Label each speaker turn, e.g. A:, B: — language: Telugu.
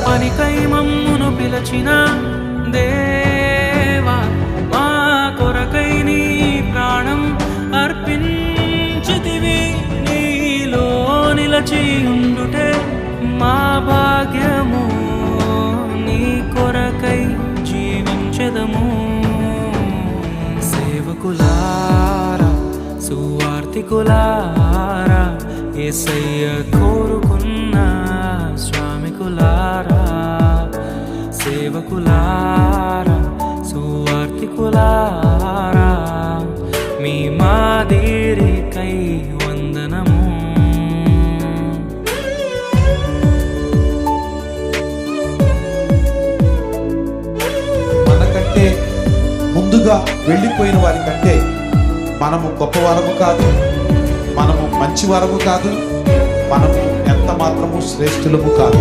A: పనికై మమ్మును పిలచిన దేవా, మా కొరకై నీ ప్రాణం అర్పించితివి. నీలో నిలచి ఉండుటే మా భాగ్యము, నీ కొరకై జీవించెదము. సేవకులారా, సువార్తికులారా, యేసయ్య కోరుకున్న శ్రామికులారా, సేవకులారా, సువార్తికులారా, మీ మాదిరికై వందనము.
B: మనకంటే ముందుగా వెళ్ళిపోయిన వారి కంటే మనము గొప్పవారము కాదు, మనము మంచివారము కాదు, మనము ఎంత మాత్రము శ్రేష్ఠులము కాదు.